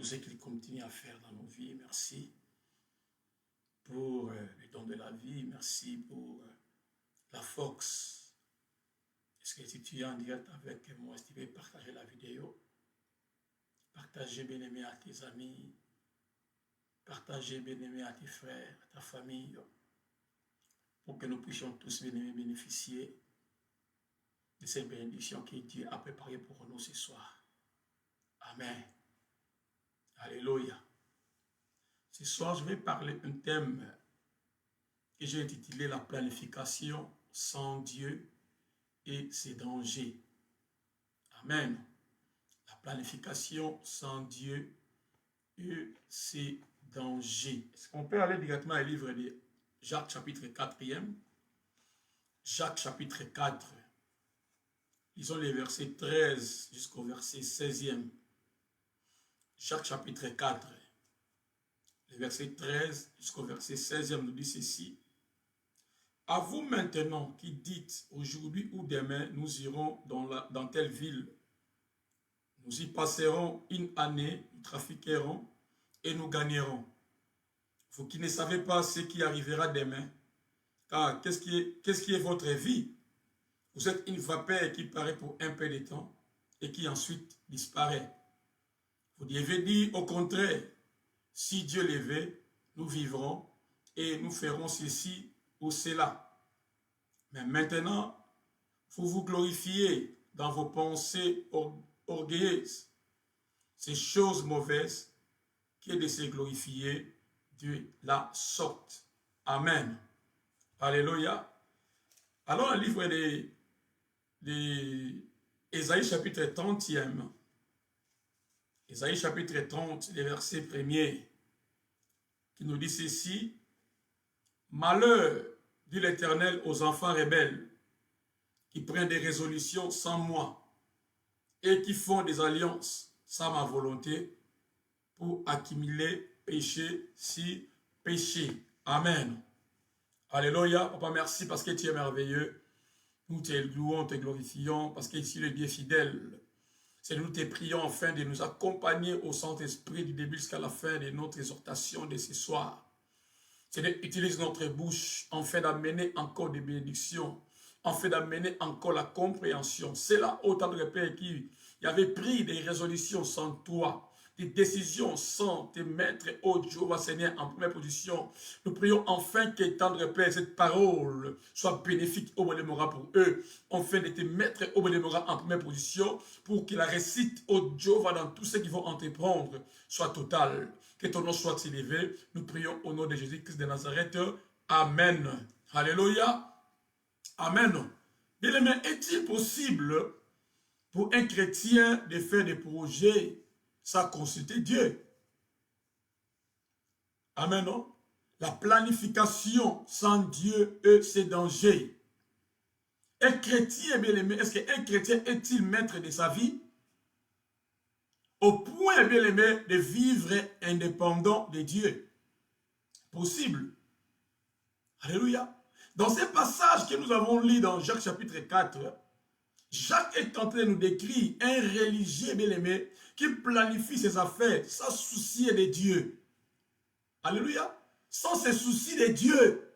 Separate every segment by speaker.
Speaker 1: tout ce qu'il continue à faire dans nos vies. Merci pour les dons de la vie. Merci pour la force. Est-ce que si tu es en direct avec moi, si tu veux partager la vidéo, partager bien-aimé à tes amis, partager bien-aimé à tes frères, à ta famille, pour que nous puissions tous bien-aimés bénéficier de cette bénédiction que Dieu a préparée pour nous ce soir. Amen. Alléluia. Ce soir, je vais parler d'un thème que j'ai intitulé la planification sans Dieu et ses dangers. Amen. La planification sans Dieu et ses dangers. Est-ce qu'on peut aller directement au livre de Jacques chapitre 4e? Jacques chapitre 4. Lisons les versets 13 jusqu'au verset 16e. Jacques chapitre 4. Le verset 13 jusqu'au verset 16e nous dit ceci. À vous maintenant qui dites aujourd'hui ou demain nous irons dans telle ville. Nous y passerons une année, nous trafiquerons et nous gagnerons. Vous qui ne savez pas ce qui arrivera demain, car qu'est-ce qui est votre vie? Vous êtes une vapeur qui paraît pour un peu de temps et qui ensuite disparaît. Vous devez dire au contraire, si Dieu le veut, nous vivrons et nous ferons ceci ou cela. Mais maintenant, vous vous glorifiez dans vos pensées orgueilleuses. Ces choses mauvaises qui est de se glorifier de la sorte. Amen. Alléluia. Alors, le livre de Ésaïe chapitre 30e. Ésaïe chapitre 30, les versets 1er, qui nous dit ceci. Malheur, dit l'Éternel aux enfants rebelles, qui prennent des résolutions sans moi, et qui font des alliances sans ma volonté, pour accumuler péché si péché. Amen. Alléluia. Papa, merci parce que tu es merveilleux. Nous te louons, te glorifions, parce que tu es le Dieu fidèle. C'est nous te prions afin de nous accompagner au Saint-Esprit du début jusqu'à la fin de notre exhortation de ce soir. Seigneur, utilise notre bouche en fait d'amener encore des bénédictions, en fait d'amener encore la compréhension. C'est là autant de Père qui avait pris des résolutions sans toi, des décisions sans te mettre, oh Jéhovah Seigneur, en première position. Nous prions enfin que, tendre Père, cette parole soit bénéfique au Molémora pour eux, enfin de te mettre au Molémora en première position, pour que la réussite, oh Jéhovah, dans tout ce qu'ils vont entreprendre, soit totale. Que ton nom soit élevé. Nous prions au nom de Jésus-Christ de Nazareth. Amen. Alléluia. Amen. Bien-aimé, est-il possible pour un chrétien de faire des projets sans consulter Dieu? Amen, non? La planification sans Dieu et ses dangers. Un chrétien, bien aimé, est-ce qu'un chrétien est-il maître de sa vie? Au point, bien aimé, de vivre indépendant de Dieu. Possible. Alléluia. Dans ce passage que nous avons lu dans Jacques chapitre 4, Jacques est en train de nous décrire un religieux bien aimé qui planifie ses affaires sans soucier de Dieu. Alléluia. Sans se soucier de Dieu.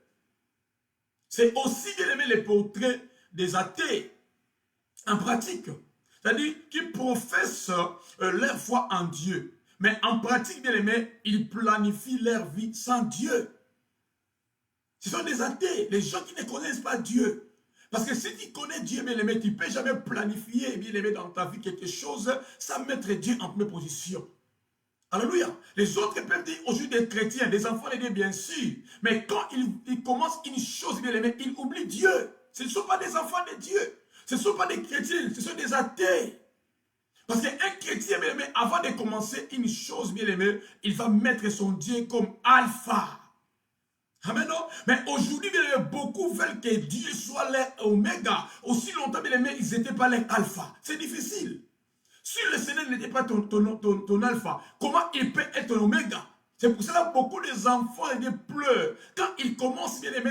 Speaker 1: C'est aussi bien aimé les portraits des athées en pratique. C'est-à-dire qu'ils professent leur foi en Dieu. Mais en pratique, bien aimé, ils planifient leur vie sans Dieu. Ce sont des athées, les gens qui ne connaissent pas Dieu. Parce que si tu connais Dieu, bien aimé, tu ne peux jamais planifier, bien aimé, dans ta vie quelque chose sans mettre Dieu en première position. Alléluia. Les autres peuvent dire aujourd'hui des chrétiens, des enfants de Dieu, bien sûr. Mais quand ils commencent une chose, bien aimé, ils oublient Dieu. Ce ne sont pas des enfants de Dieu. Ce ne sont pas des chrétiens, ce sont des athées. Parce qu'un chrétien, bien aimé, avant de commencer une chose, bien aimé, il va mettre son Dieu comme alpha. Amen. Non? Mais aujourd'hui, bien aimé, beaucoup veulent que Dieu soit leur oméga. Aussi longtemps, bien aimé, ils n'étaient pas leur alpha. C'est difficile. Si le Seigneur n'était pas ton alpha, comment il peut être ton oméga? C'est pour cela que beaucoup des enfants pleurent. Quand ils commencent bien aimer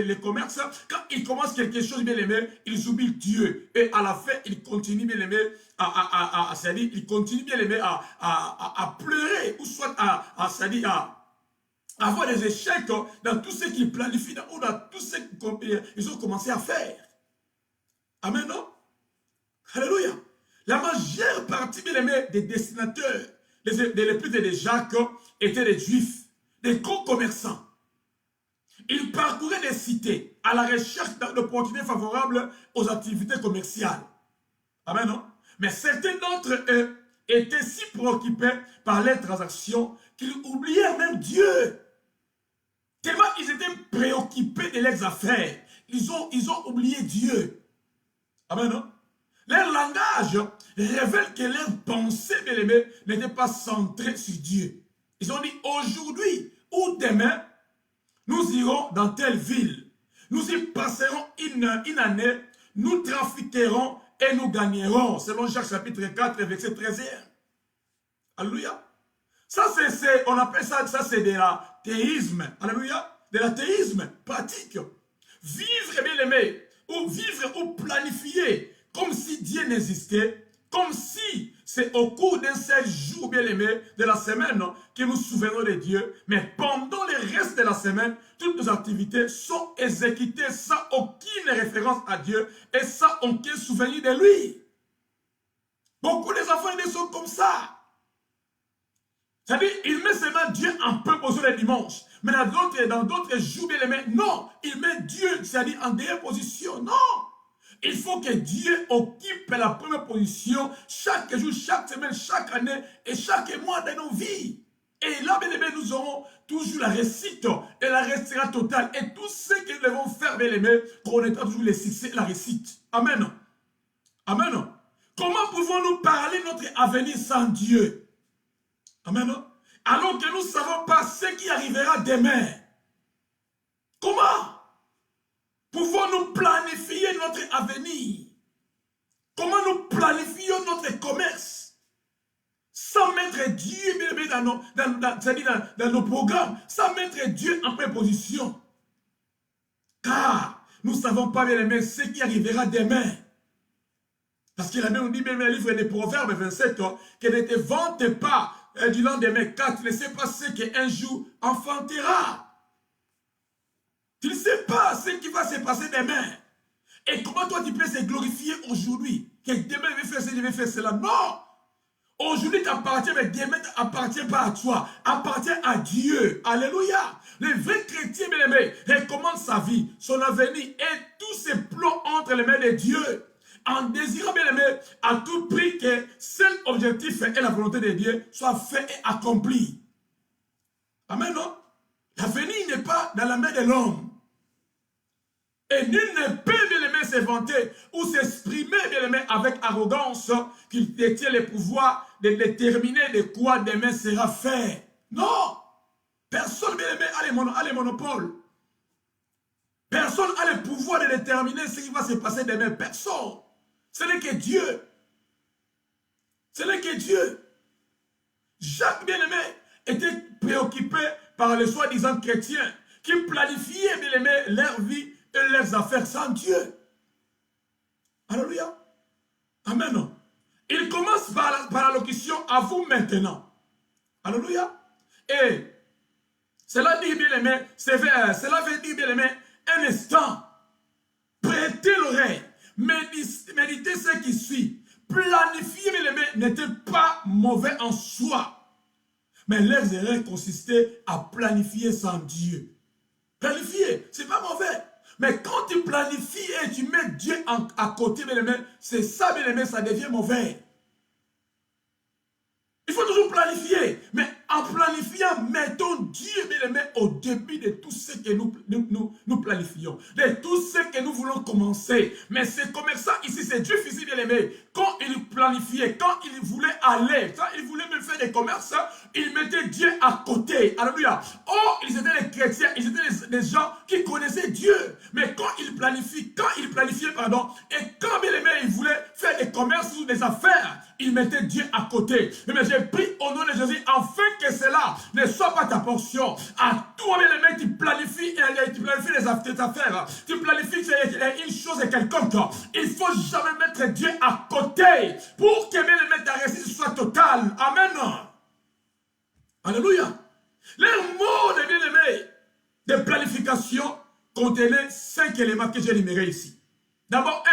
Speaker 1: les commerces, quand ils commencent quelque chose bien aimé, ils oublient Dieu. Et à la fin, ils continuent bien aimé ils continuent bien aimé à pleurer. soit à avoir des échecs dans tout ce qu'ils planifient ou dans tout ce qu'ils ont commencé à faire. Amen, non? Alléluia. La majeure partie, bien aimés, des destinataires, les plus de Jacques, étaient des juifs, des gros commerçants. Ils parcouraient des cités à la recherche d'opportunités favorables aux activités commerciales. Amen, non? Mais certains d'entre eux étaient si préoccupés par les transactions qu'ils oubliaient même Dieu. Tellement ils étaient préoccupés de leurs affaires. Ils ont oublié Dieu. Amen, non? Leur langage révèle que leurs pensées, bien aimées, n'étaient pas centrées sur Dieu. Ils ont dit aujourd'hui ou demain, nous irons dans telle ville. Nous y passerons une année, nous trafiquerons et nous gagnerons. Selon Jacques chapitre 4, verset 13. Alléluia. Ça, on appelle ça c'est de l'athéisme. Alléluia. De l'athéisme pratique. Vivre, bien aimé, ou vivre ou planifier comme si Dieu n'existait, comme si c'est au cours d'un seul jour, bien aimé, de la semaine que nous souvenons de Dieu, mais pendant le reste de la semaine, toutes nos activités sont exécutées sans aucune référence à Dieu et sans aucun souvenir de lui. Beaucoup des enfants ils sont comme ça. C'est-à-dire, il met seulement Dieu en proposition le dimanche. Mais dans d'autres jours, bien aimé, non, il met Dieu, c'est-à-dire en dernière position. Non. Il faut que Dieu occupe la première position chaque jour, chaque semaine, chaque année et chaque mois de nos vies. Et là, bien aimé, nous aurons toujours la réussite et la réussite sera totale. Et tout ce que nous devons faire, bien aimé, connaîtra toujours le succès et la réussite. Amen. Amen. Comment pouvons-nous parler notre avenir sans Dieu? Amen. Alors que nous ne savons pas ce qui arrivera demain. Comment pouvons-nous planifier notre avenir? Comment nous planifions notre commerce? Sans mettre Dieu dans nos programmes, sans mettre Dieu en préposition. Car nous ne savons pas, bien aimé, ce qui arrivera demain. Parce que la Bible nous dit, même le livre des Proverbes 27, que ne te vante pas du lendemain, car tu ne sais pas ce qu'un jour enfantera. Tu ne sais pas ce qui va se passer demain. Et comment toi tu peux se glorifier aujourd'hui? Que demain je vais faire ça, je vais faire cela. Non! Aujourd'hui t'appartient, mais demain t'appartient pas à toi. Appartient à Dieu. Alléluia! Le vrai chrétien, bien aimé, recommande sa vie, son avenir et tous ses plans entre les mains de Dieu. En désirant, bien aimé, à tout prix que seul objectif et la volonté de Dieu soit fait et accompli. Amen, non? L'avenir n'est pas dans la main de l'homme. Et nul ne peut, bien aimé, se vanter ou s'exprimer, bien aimé, avec arrogance qu'il détient le pouvoir de déterminer de quoi demain sera fait. Non! Personne, bien aimé, a les monopoles. Personne a le pouvoir de déterminer ce qui va se passer demain. Personne. Ce n'est que Dieu. Ce n'est que Dieu. Jacques, bien aimé, était préoccupé par les soi-disant chrétiens qui planifiaient, bien aimé, leur vie et leurs affaires sans Dieu. Alléluia. Amen. Il commence par la locution à vous maintenant. Alléluia. Et cela dit, bien aimé, cela veut dire, bien aimé, un instant. Prêtez l'oreille. Méditez ce qui suit. Planifier, bien aimé, n'était pas mauvais en soi. Mais leurs erreurs consistaient à planifier sans Dieu. Planifier, ce n'est pas mauvais. Mais quand tu planifies et tu mets Dieu à côté, bien aimé, c'est ça, bien aimé, ça devient mauvais. Il faut toujours planifier. Mais en planifiant, mettons Dieu, bien aimé, au début de tout ce que nous planifions. De tout ce que nous voulons commencer. Mais ces commerçants ici, ces Dieu ici, bien aimé, quand ils planifiaient, quand ils voulaient aller, quand ils voulaient même faire des commerces, ils mettaient Dieu à côté. Alléluia. Oh, ils étaient des chrétiens, ils étaient des gens qui connaissaient Dieu. Mais quand ils planifiaient, et quand, bien aimé, ils voulaient faire des commerces ou des affaires, ils mettaient Dieu à côté. Mais j'ai pris au nom de Jésus, afin que cela ne soit pas ta portion. À toi, bien aimé, tu planifies les affaires. Tu planifies une chose et quelconque. Il ne faut jamais mettre Dieu à côté pour que, bien aimé, ta réussite soit totale. Amen. Alléluia. Les mots de bien-aimés de planification contenaient 5 éléments que j'ai énumérés ici. D'abord,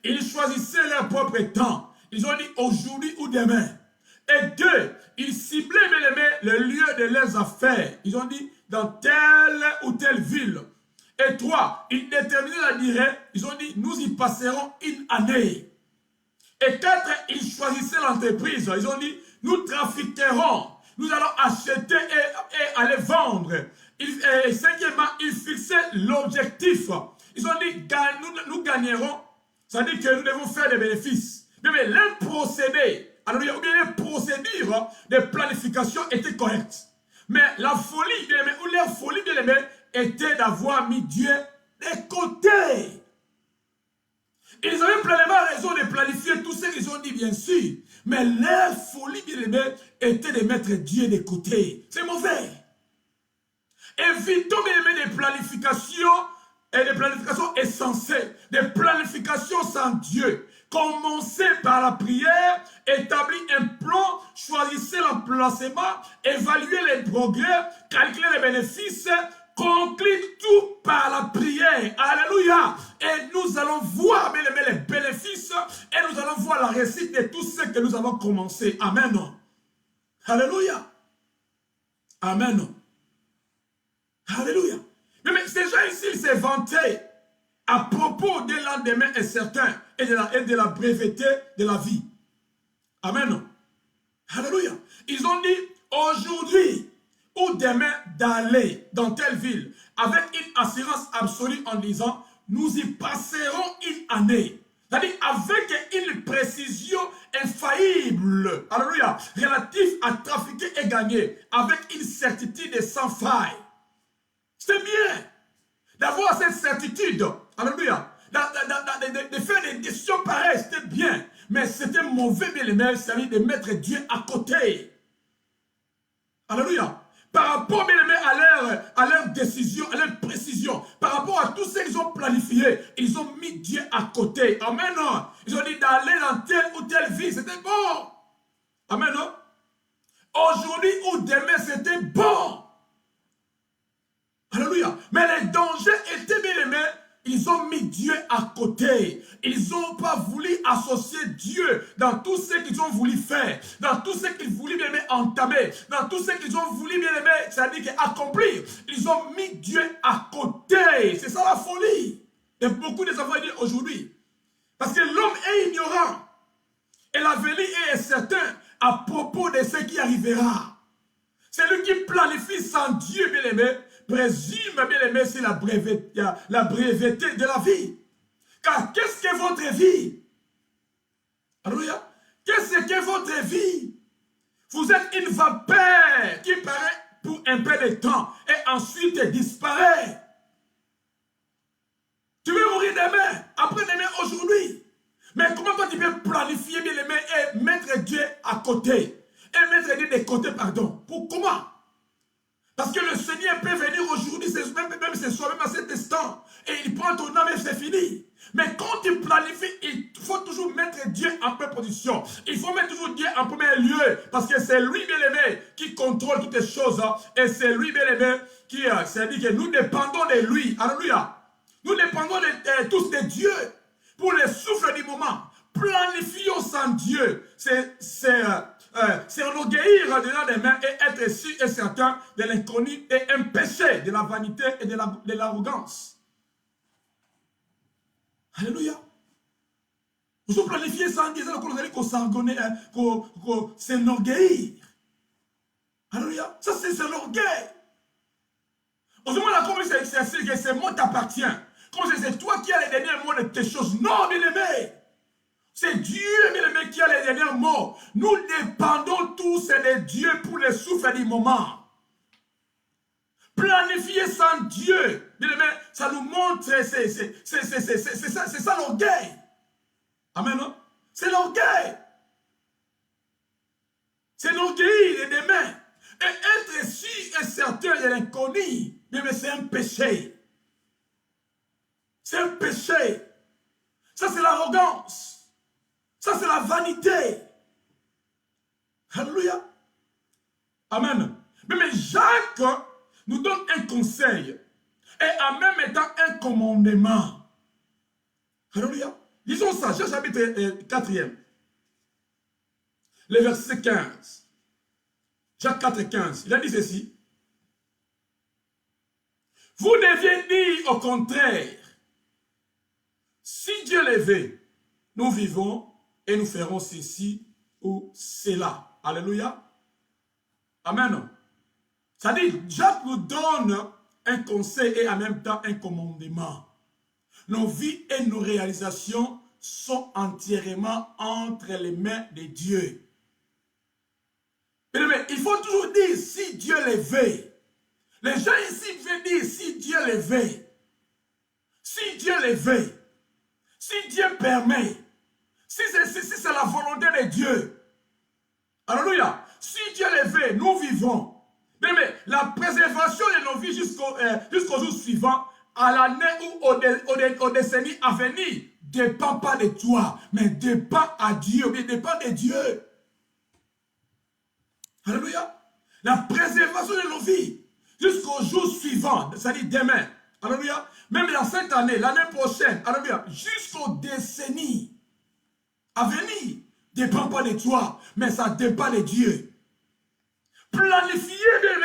Speaker 1: ils choisissaient leur propre temps. Ils ont dit aujourd'hui ou demain. Et 2, ils ciblaient bien-aimés le lieu de leurs affaires. Ils ont dit dans telle ou telle ville. Et 3, ils déterminaient la durée. Ils ont dit nous y passerons une année. Et 4, ils choisissaient l'entreprise. Ils ont dit nous trafiquerons. Nous allons acheter et aller vendre. Et 5e, ils fixaient l'objectif. Ils ont dit nous gagnerons. Ça veut dire que nous devons faire des bénéfices. Mais les procédés, alors ou bien les procédures de planification étaient correctes. Mais la folie, bien aimé, ou leur folie, bien aimé, était d'avoir mis Dieu de côté. Ils avaient pleinement raison de planifier tout ce qu'ils ont dit, bien sûr. Mais leur folie, bien aimé, était de mettre Dieu de côté. C'est mauvais. Évitons, bien aimé, des planifications et des planifications insensées, des planifications sans Dieu. Commencez par la prière, établir un plan, choisissez l'emplacement, évaluez les progrès, calculez les bénéfices, concluez tout par la prière. Alléluia. Et nous allons voir, bien aimé, les bénéfices et nous allons voir la réussite de tout ce que nous avons commencé. Amen. Alléluia. Amen. Alléluia. Mais ces gens ici, ils s'est vanté à propos de lendemain incertain et de la breveté de la vie. Amen. Alléluia. Ils ont dit aujourd'hui ou demain d'aller dans telle ville avec une assurance absolue en disant nous y passerons une année. C'est-à-dire avec une précision infaillible, alléluia, relative à trafiquer et gagner, avec une certitude sans faille. C'est bien d'avoir cette certitude, alléluia, de faire des décisions pareilles, c'était bien, mais c'était mauvais, bien aimé, c'est-à-dire de mettre Dieu à côté. Alléluia. Par rapport, bien aimé, à leur décision, à leur précision, par rapport à tout ce qu'ils ont planifié, ils ont mis Dieu à côté. Amen. Ils ont dit d'aller dans telle ou telle vie, c'était bon. Amen. Aujourd'hui ou demain, c'était bon. Alléluia. Mais les dangers étaient, bien aimés, ils ont mis Dieu à côté. Ils n'ont pas voulu associer Dieu dans tout ce qu'ils ont voulu faire, dans tout ce qu'ils voulaient bien aimé entamer, dans tout ce qu'ils ont voulu bien aimé, c'est-à-dire accomplir. Ils ont mis Dieu à côté. C'est ça la folie. Et beaucoup de enfants disent aujourd'hui. Parce que l'homme est ignorant. Et l'avenir est incertain à propos de ce qui arrivera. C'est lui qui planifie sans Dieu, bien aimé, présume, bien aimé, c'est la breveté de la vie. Car qu'est-ce que votre vie? Alléluia. Qu'est-ce que votre vie? Vous êtes une vapeur qui paraît pour un peu de temps et ensuite disparaît. Tu veux mourir demain, après-demain, aujourd'hui. Mais comment toi tu peux planifier, bien aimé, et mettre Dieu à côté? Et mettre Dieu de côté, pardon. Pour comment? Parce que le Seigneur peut venir aujourd'hui, même ce soir, même à cet instant, et il prend ton âme et c'est fini. Mais quand tu planifies, il faut toujours mettre Dieu en première position. Il faut mettre toujours Dieu en premier lieu, parce que c'est lui, bien aimé, qui contrôle toutes les choses. Et c'est lui, bien aimé, qui, c'est-à-dire que nous dépendons de lui. Alléluia. Nous dépendons tous de Dieu pour le souffle du moment. Planifions sans Dieu. C'est enorgueillir dedans des mains et être sûr et certain de l'inconnu et un péché de la vanité et de l'arrogance. Alléluia. Vous vous planifiez sans dire qu'on s'enorgueillir. Alléluia. Ça, c'est l'orgueil. On se demande comment ce mot t'appartient. Comme c'est toi qui as les derniers mots de tes choses. Non, bien aimé. C'est Dieu, bien aimé, qui a les derniers mots. Nous dépendons tous de Dieu pour le souffle du moment. Planifier sans Dieu, bien aimé, ça nous montre, c'est ça l'orgueil. Amen. C'est l'orgueil. C'est l'orgueil des mains. Et être sûr et certain de l'inconnu, bien aimé, c'est un péché. C'est un péché. Ça, c'est l'arrogance. Ça, c'est la vanité. Alléluia. Amen. Jacques nous donne un conseil et en même temps un commandement. Alléluia. Lisons ça, Jacques chapitre 4e. Le verset 15. Jacques 4, 15. Il a dit ceci. Vous deviez dire au contraire, si Dieu le veut, nous vivons et nous ferons ceci ou cela. Alléluia. Amen. C'est-à-dire, Jacques nous donne un conseil et en même temps un commandement. Nos vies et nos réalisations sont entièrement entre les mains de Dieu. Mais il faut toujours dire si Dieu le veut. Les gens ici veulent dire si Dieu le veut. Si Dieu le veut. Si Dieu permet. Si c'est la volonté de Dieu. Alléluia. Si Dieu le veut, nous vivons. Mais la préservation de nos vies jusqu'au jour suivant, à l'année ou aux décennies à venir, ne dépend pas de toi, mais dépend à Dieu, mais dépend de Dieu. Alléluia. La préservation de nos vies jusqu'au jour suivant, c'est-à-dire demain. Alléluia. Même dans cette année, l'année prochaine, alléluia, jusqu'aux décennies à venir, ne dépend pas de toi, mais ça dépend de Dieu. Planifier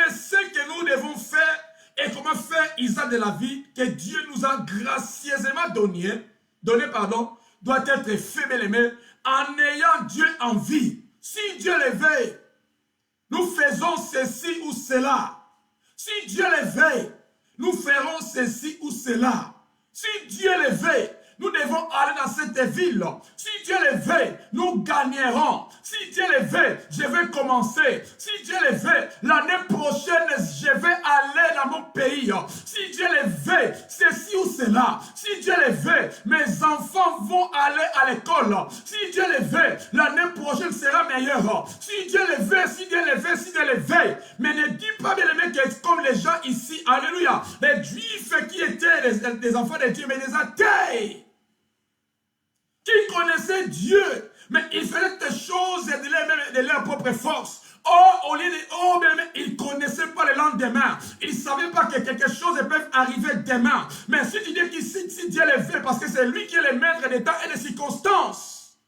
Speaker 1: ce que nous devons faire et comment faire usage de la vie que Dieu nous a gracieusement donné, doit être fait, bien aimé, en ayant Dieu en vie. Si Dieu le veut, nous faisons ceci ou cela. Si Dieu le veut, nous ferons ceci ou cela. Si Dieu le veut, nous devons aller dans cette ville. Si Dieu le veut, nous gagnerons. Si Dieu le veut, je vais commencer. Si Dieu le veut, l'année prochaine, je vais aller dans mon pays. Si Dieu le veut, ceci ou cela. Si Dieu le veut, mes enfants vont aller à l'école. Si Dieu le veut, l'année prochaine sera meilleure. Si Dieu le veut, si Dieu le veut, si Dieu le veut. Mais ne dis pas, bien aimé, que comme les gens ici, alléluia, les Juifs qui étaient des enfants de Dieu, mais des athées, qui connaissaient Dieu, mais ils faisaient des choses de leur propre force. Oh, au lieu de, ils ne connaissaient pas le lendemain. Ils ne savaient pas que quelque chose peut arriver demain. Mais si tu dis qu'ici, si Dieu le fait, parce que c'est lui qui est le maître des temps et des circonstances.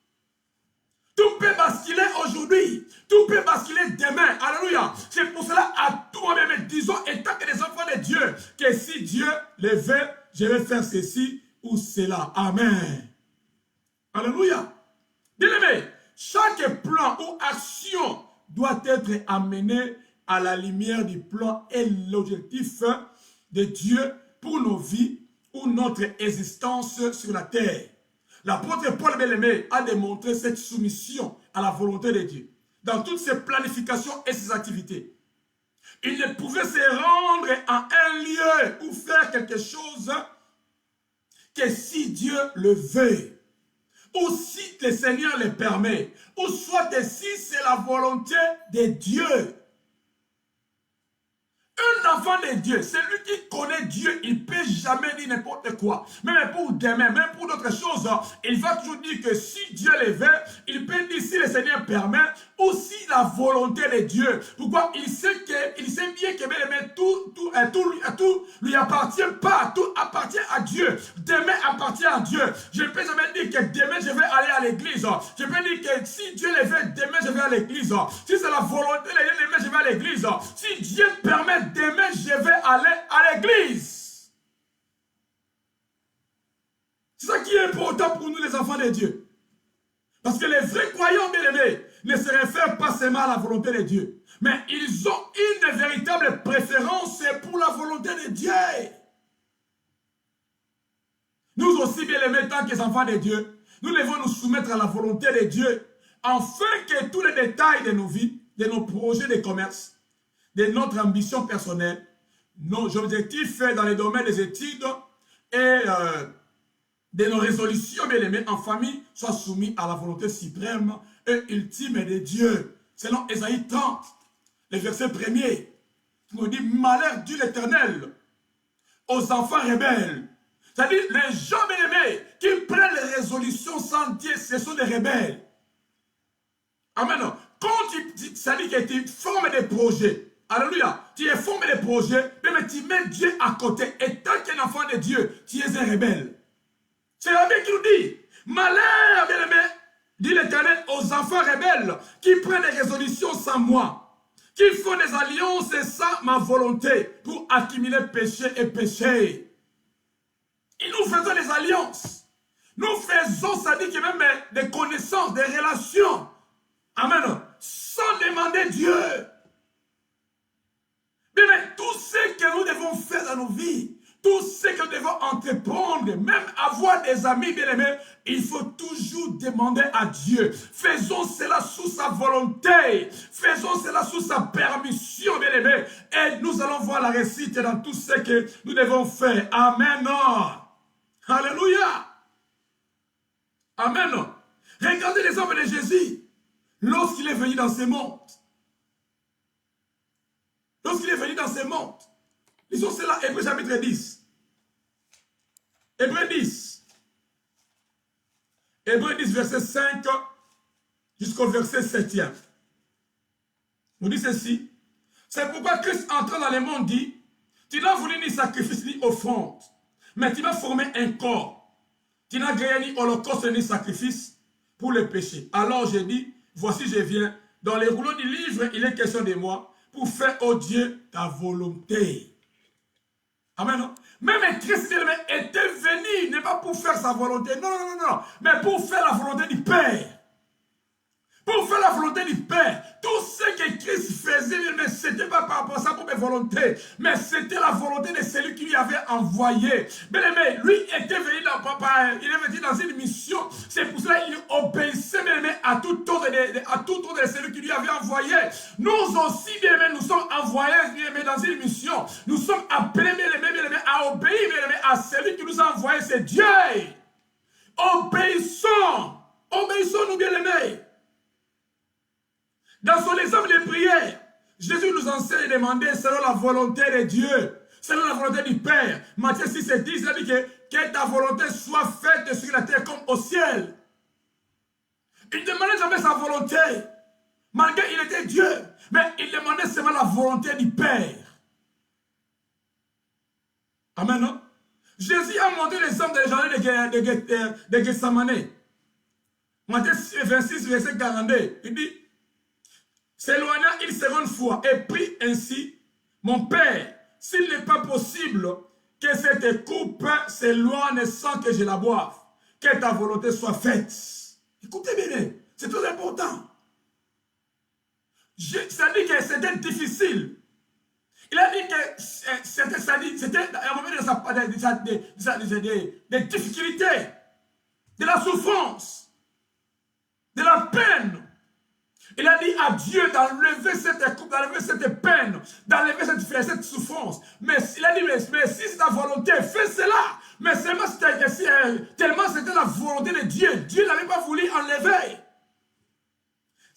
Speaker 1: Tout peut basculer aujourd'hui. Tout peut basculer demain. Alléluia. C'est pour cela, à tout moment, disons, étant que les enfants de Dieu, que si Dieu le veut, je vais faire ceci ou cela. Amen. Alléluia. Bien-aimé, chaque plan ou action doit être amené à la lumière du plan et l'objectif de Dieu pour nos vies ou notre existence sur la terre. L'apôtre Paul, bien-aimé, a démontré cette soumission à la volonté de Dieu dans toutes ses planifications et ses activités. Il ne pouvait se rendre à un lieu ou faire quelque chose que si Dieu le veut. Ou si le Seigneur le permet, ou soit si c'est la volonté de Dieu. Un enfant de Dieu, celui qui connaît Dieu, il ne peut jamais dire n'importe quoi. Même pour demain, même pour d'autres choses, il va toujours dire que si Dieu le veut, il peut dire si le Seigneur permet, ou si la volonté de Dieu. Pourquoi? Il sait bien que tout lui appartient pas, tout appartient à Dieu. Demain appartient à Dieu. Je ne peux jamais dire que demain je vais aller à l'église. Je peux dire que si Dieu le veut, demain je vais à l'église. Si c'est la volonté de Dieu, demain je vais à l'église. Si Dieu permet, demain je vais aller à l'église. C'est ça qui est important pour nous les enfants de Dieu. Parce que les vrais croyants, bien-aimés, ne se réfèrent pas seulement à la volonté de Dieu, mais ils ont une véritable préférence pour la volonté de Dieu. Nous aussi, bien-aimés, tant qu'enfants de Dieu, nous devons nous soumettre à la volonté de Dieu, afin que tous les détails de nos vies, de nos projets de commerce, de notre ambition personnelle, nos objectifs dans les domaines des études et de nos résolutions, bien-aimés, en famille, soient soumis à la volonté suprême et ultime de Dieu. Selon Ésaïe 30, le verset 1er, qui nous dit « Malheur de l'Éternel aux enfants rebelles ». C'est-à-dire, les gens, bien-aimés, qui prennent les résolutions sans Dieu, ce sont des rebelles. Amen. Quand ça dit que tu formes des projets, alléluia, tu es formé des projets, mais tu mets Dieu à côté. Et tant qu'un enfant de Dieu, tu es un rebelle. C'est la Bible qui nous dit, malheur, bien-aimé, dit l'Éternel aux enfants rebelles qui prennent des résolutions sans moi, qui font des alliances sans ma volonté pour accumuler péché et péché. Et nous faisons des alliances. Nous faisons, ça dit que même des connaissances, des relations. Amen. Sans demander Dieu. Mais tout ce que nous devons faire dans nos vies, tout ce que nous devons entreprendre, même avoir des amis bien-aimés, il faut toujours demander à Dieu. Faisons cela sous sa volonté. Faisons cela sous sa permission, bien-aimés. Et nous allons voir la réussite dans tout ce que nous devons faire. Amen. Alléluia. Amen. Regardez l'exemple de Jésus. Lorsqu'il est venu dans ce monde. Lorsqu'il est venu dans ce monde. Lisons cela, Hébreux chapitre 10. Hébreux 10. Hébreux 10, verset 5 jusqu'au verset 7e. Nous dit ceci. C'est pourquoi Christ entrant dans le monde dit, tu n'as voulu ni sacrifice ni offrande, mais tu m'as formé un corps. Tu n'as gagné ni holocauste ni sacrifice pour le péché. Alors j'ai dit, voici je viens. Dans les rouleaux du livre, il est question de moi pour faire, ô Dieu, ta volonté. Amen. Même Christ était venu, n'est pas pour faire sa volonté, non, mais pour faire la volonté du Père. Pour faire la volonté du Père. Tout ce que Christ faisait, ce n'était pas par rapport à sa propre volonté, mais c'était la volonté de celui qui lui avait envoyé. Bien aimé, lui était venu il est venu dans une mission. C'est pour cela qu'il obéissait, bien aimé, à tout ordre de celui qui lui avait envoyé. Nous aussi, bien aimé, nous sommes envoyés, bien aimé, dans une mission. Nous sommes appelés, bien aimé, à obéir, bien aimé, à celui qui nous a envoyés, c'est Dieu. Obéissons. Obéissons-nous, bien aimé. Dans son exemple de prière, Jésus nous enseigne de demander selon la volonté de Dieu, selon la volonté du Père. Matthieu 6 et 10, il a dit que ta volonté soit faite sur la terre comme au ciel. Il ne demandait jamais sa volonté, malgré qu'il était Dieu, mais il demandait seulement la volonté du Père. Amen. Non? Jésus a montré l'exemple des jardins de Gethsemane. Matthieu 26, verset 42, il dit, s'éloigna une seconde fois et prit ainsi, mon Père, s'il n'est pas possible que cette coupe s'éloigne sans que je la boive, que ta volonté soit faite. Écoutez bien, c'est très important. Ça dit que c'était difficile. Il a dit que c'était un moment des difficultés, de la souffrance, de la peine. Il a dit à Dieu d'enlever cette coupe, d'enlever cette peine, d'enlever cette souffrance. Mais il a dit, mais si c'est ta volonté, fais cela. Mais seulement tellement c'était la volonté de Dieu. Dieu n'avait pas voulu enlever.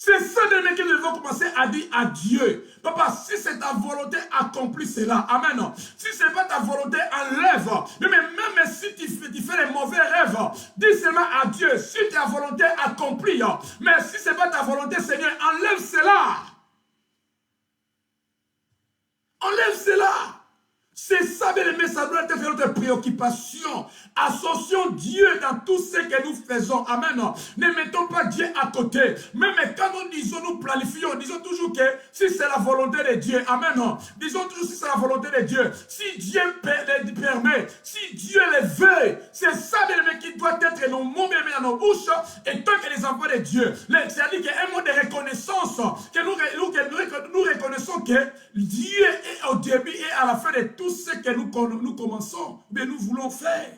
Speaker 1: C'est ça de que nous devons commencer à dire à Dieu. Papa, si c'est ta volonté, accomplis cela. Amen. Si ce n'est pas ta volonté, enlève. Mais même si tu fais les mauvais rêves, dis seulement à Dieu, si ta volonté, accomplis. Mais si ce n'est pas ta volonté, Seigneur, enlève cela. Enlève cela. C'est ça, bien aimé, ça doit être notre préoccupation. Associons Dieu dans tout ce que nous faisons. Amen. Ne mettons pas Dieu à côté. Même quand nous disons, nous planifions, disons toujours que si c'est la volonté de Dieu. Amen. Disons toujours si c'est la volonté de Dieu. Si Dieu le permet, si Dieu le veut, c'est ça, bien aimé, qui doit être nos mots, bien aimé, dans nos bouches. Et tant que les enfants de Dieu, c'est-à-dire qu'il y a un mot de reconnaissance, que nous reconnaissons que Dieu est au début et à la fin de tout ce que nous commençons, mais nous voulons faire.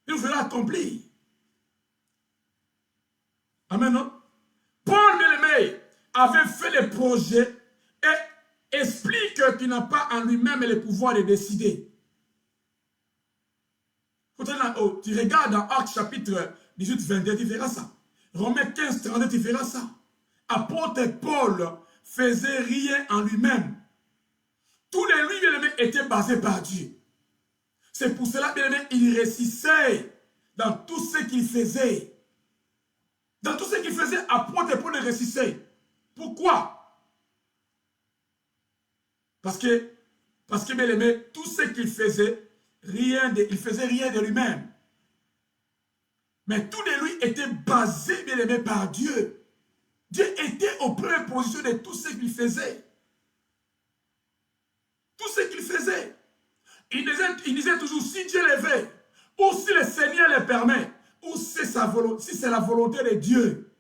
Speaker 1: Nous voulons accomplir. Amen. Non? Paul, bien-aimé, avait fait le projet et explique qu'il n'a pas en lui-même le pouvoir de décider. Tu regardes dans Actes chapitre 18, 22, tu verras ça. Romains 15, 32, tu verras ça. Apôtre Paul faisait rien en lui-même. Tous les lui, bien-aimé, étaient basés par Dieu. C'est pour cela, bien-aimé, il réussissait dans tout ce qu'il faisait. Dans tout ce qu'il faisait, apôtre Paul réussissait. Pourquoi? Parce que Parce que, bien aimé, tout ce qu'il faisait, il faisait rien de lui-même. Mais tout de lui était basé, bien aimé, par Dieu. Dieu était aux premières positions de tout ce qu'il faisait. Tout ce qu'il faisait. Il disait toujours, si Dieu le veut, ou si le Seigneur le permet, ou si c'est la volonté de Dieu.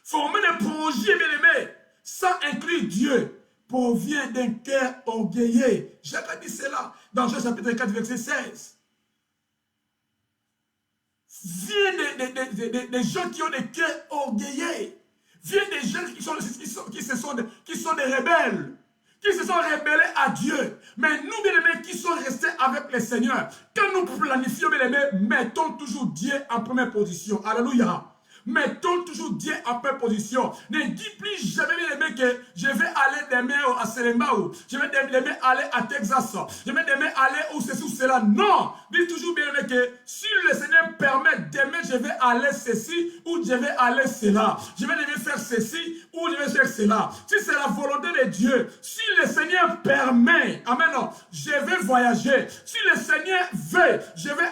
Speaker 1: Former des projets, bien aimés, sans inclure Dieu, provient d'un cœur orgueilleux. Jacques a dit cela dans Jean chapitre 4, verset 16. Vient des gens qui ont des cœurs orgueilleux. Vient des gens qui sont des rebelles. Qui se sont rebellés à Dieu. Mais nous, bien-aimés, qui sont restés avec le Seigneur, quand nous planifions, bien-aimés, mettons toujours Dieu en première position. Alléluia. Mettons toujours Dieu en première position. Ne dis plus jamais, bien-aimé, que je vais aller demain à Selembao. Je vais demain aller à Texas. Je vais demain aller où ceci ou cela. Non. Dis toujours, bien-aimé, que si le Seigneur permet, demain je vais aller ceci ou je vais aller cela. Je vais demain faire ceci ou je vais faire cela. Si c'est la volonté de Dieu, si le Seigneur permet, amen, non, je vais voyager. Si le Seigneur veut, je vais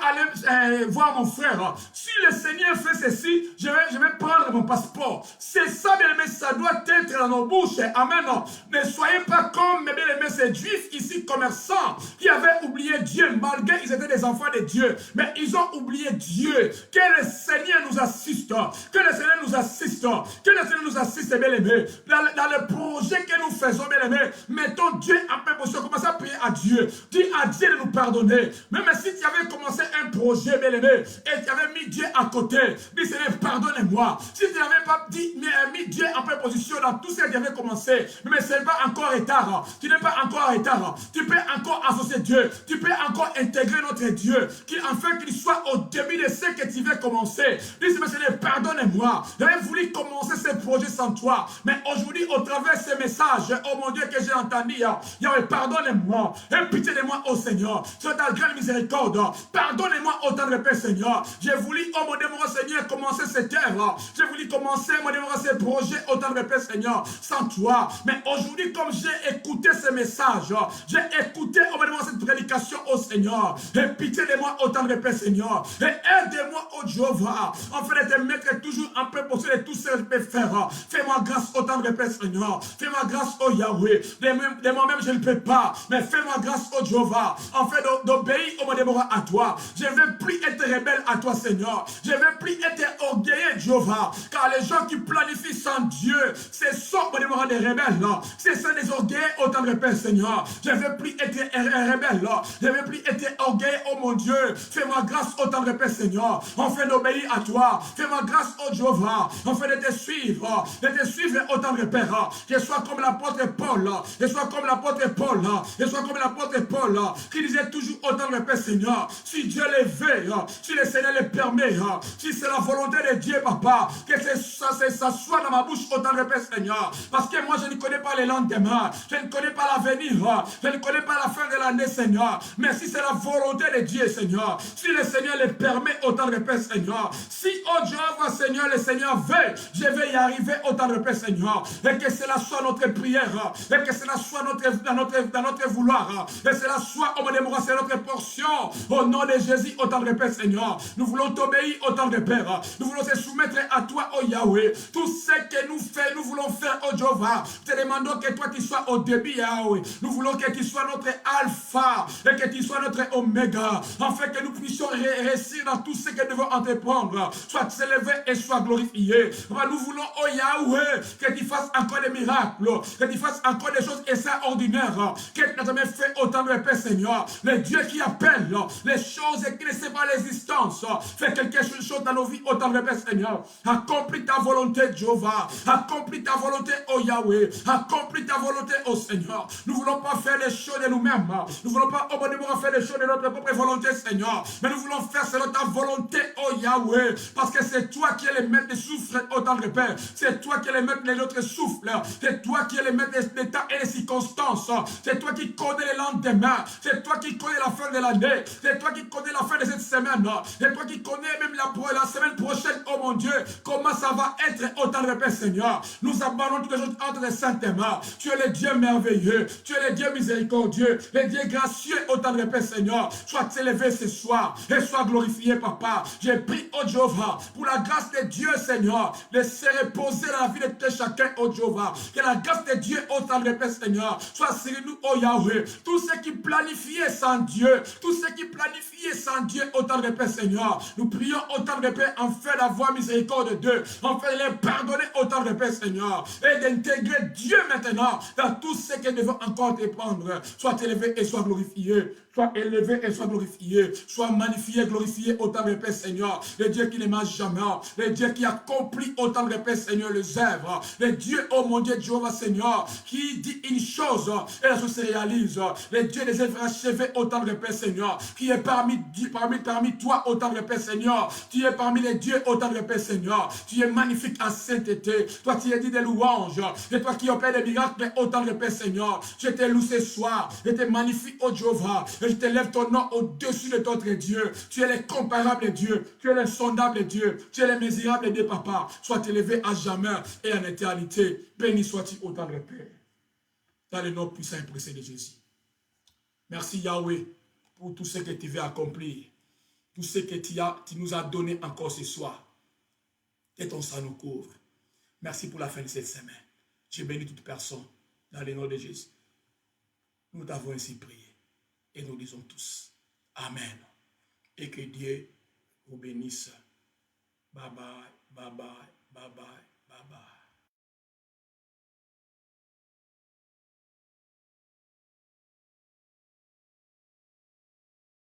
Speaker 1: aller voir mon frère. Si le Seigneur fait ceci, je vais prendre mon passeport. C'est ça, bien aimé, ça doit être dans nos bouches. Amen. Non. Ne soyez pas comme, bien aimé, ces juifs ici, commerçants, qui avaient oublié Dieu, malgré qu'ils étaient des enfants de Dieu. Mais ils ont oublié Dieu. Que le Seigneur nous assiste. Que le Seigneur nous assiste. Que le Seigneur nous assiste, bien aimé. Dans le projet que nous faisons, bien aimé, mettons Dieu en première position. Commencez à prier à Dieu. Dis à Dieu de nous pardonner. Même si tu avais commencé un projet, bien aimé, et tu avais mis Dieu à côté, dis Seigneur, pardonne-moi. Si tu n'avais pas mis Dieu en première position dans tout ce que tu avais commencé, mais ce n'est pas encore retard. Tu n'es pas encore en retard. Tu peux encore associer Dieu. Tu peux encore intégrer notre Dieu, afin qu'il soit au début de ce que tu veux commencer. Dis Seigneur, pardonne-moi. J'avais voulu commencer ce projet sans toi. Mais aujourd'hui, au travers de ce message, oh mon Dieu, que j'ai entendu, Yahweh, pardonne-moi. Aie pitié de moi, oh Seigneur. Sur ta grande miséricorde. Pardonne-moi, oh tendre Père Seigneur. J'ai voulu, oh mon Dieu, mon Seigneur, commencer cette œuvre. J'ai voulu commencer, mon Dieu, ce projet, oh tendre Père Seigneur, sans toi. Mais aujourd'hui, comme j'ai écouté ce message, j'ai écouté, oh mon Dieu, cette prédication, oh Seigneur. Aie pitié de moi, oh tendre Père Seigneur. Et aide-moi, oh Jéhovah, afin de te mettre toujours en préposition de tout ce que je peux faire. Fais-moi grâce, oh tendre Père Seigneur. Fais-moi grâce, oh Yahweh. De moi-même, je ne peux pas. Mais fais-moi grâce, oh Jéhovah, afin d'obéir, oh mon Dieu, à toi. Je ne veux plus être rebelle à toi, Seigneur. Je ne veux plus être orgueilleux, Jéhovah. Car les gens qui planifient sans Dieu, ce sont, mon Dieu, des rebelles. Ce sont des orgueilleux, oh tendre Père Seigneur. Je ne veux plus être rebelle. Je ne veux plus être orgueilleux, oh mon Dieu. Fais-moi grâce, oh tendre Père Seigneur, afin d'obéir à toi. Fais-moi grâce, oh Jéhovah, afin de te suivre, oh tendre Père. Je sois comme l'apôtre Paul, je sois comme l'apôtre Paul, je sois comme l'apôtre Paul, qui disait toujours, oh tendre Père Seigneur, si Dieu le veut, si le Seigneur le permet, si c'est la volonté de Dieu, papa, que ça soit dans ma bouche, oh tendre Père Seigneur, parce que moi je ne connais pas les lendemains, je ne connais pas l'avenir, je ne connais pas la fin de l'année, Seigneur, mais si c'est la volonté de Dieu, Seigneur, si le Seigneur le permet, oh tendre Père Seigneur, si, oh Jéhovah, Seigneur, le Seigneur veut, je vais y arriver, oh tendre Père Seigneur, et que cela soit notre prière, et que cela soit dans notre vouloir, et cela soit, oh mon Dieu, c'est notre portion, au nom de Jésus, oh tendre Père Seigneur, nous voulons t'obéir, oh tendre Père, nous voulons te soumettre à toi, oh Yahweh, tout ce que nous voulons faire, oh Jéhovah, te demandons que toi tu sois au début, Yahweh, nous voulons que tu sois notre alpha, et que tu sois notre oméga, afin que nous puissions réussir dans tout ce que nous devons entreprendre, soit s'élever et soit glorifié. Nous voulons, oh Yahweh, que tu fasses encore des miracles, que tu fasses encore des choses extraordinaires, que tu n'as jamais fait autant de paix, Seigneur. Le Dieu qui appelle les choses et qui ne sait pas l'existence, fais quelque chose dans nos vies, autant de paix, Seigneur. Accomplis ta volonté, Jéhovah. Accomplis ta volonté, oh Yahweh. Accomplis ta volonté, oh Seigneur. Nous ne voulons pas faire les choses de nous-mêmes. Nous ne voulons pas, oh mon Dieu, faire les choses de notre propre volonté, Seigneur. Mais nous voulons faire selon ta volonté, oh Yahweh. Parce que c'est toi qui es le maître des souffles, oh tendre Père. C'est toi qui es le maître de notre souffle. C'est toi qui es le maître des temps et des circonstances. C'est toi qui connais les lendemains. C'est toi qui connais la fin de l'année. C'est toi qui connais la fin de cette semaine. C'est toi qui connais même la semaine prochaine, oh mon Dieu. Comment ça va être, oh tendre Père, Seigneur. Nous abandonnons toutes les choses entre les saintes mains. Tu es le Dieu merveilleux. Tu es le Dieu miséricordieux, le Dieu gracieux, au temps de Père Seigneur. Sois élevé ce soir et sois glorifié, Papa. J'ai pris, oh Jéhovah, pour la grâce de Dieu, Seigneur, de se reposer dans la vie de tout chacun, oh Jéhovah. Que la grâce de Dieu, au temps de Père Seigneur, soit sur nous, oh Yahweh. Tous ceux qui planifiaient sans Dieu, tous ceux qui planifiaient sans Dieu, au temps de Père Seigneur, nous prions au temps de Père, enfin d'avoir miséricorde d'eux, enfin de les pardonner au temps de Père Seigneur, et d'intégrer Dieu maintenant dans tout ce que nous devons encore dépendre. Sois élevé et sois glorifié. Sois élevé et sois glorifié. Sois magnifié, glorifié au temps de Père Seigneur. Le Dieu qui ne mange jamais. Le Dieu qui accomplit au temps de Père Seigneur les œuvres. Le Dieu, oh mon Dieu, Jéhovah Seigneur, qui dit une chose et la chose se réalise. Le Dieu des œuvres achevées au temps de Père Seigneur, qui est parmi toi au temps de Père Seigneur. Tu es parmi les dieux au temps de Père Seigneur. Tu es magnifique en sainteté. Toi, tu es dit des louanges. C'est toi qui opères des miracles au temps de Père Seigneur. Je te loue ce soir. Je te magnifie, oh Jéhovah. Et je te lève ton nom au-dessus de d'autres dieux. Tu es l'incomparable Dieu. Tu es l'insondable Dieu. Tu es l'immesurable Dieu, Papa. Sois élevé à jamais et en éternité. Béni sois-tu au temps de Père. Dans le nom puissant et précieux de Jésus. Merci Yahweh pour tout ce que tu veux accomplir. Tout ce que tu nous as donné encore ce soir. Que ton sang nous couvre. Merci pour la fin de cette semaine. J'ai béni toute personne dans le nom de Jésus. Nous t'avons ainsi prié. Et nous disons tous Amen. Et que Dieu vous bénisse. Bye bye, bye bye, bye bye, bye bye.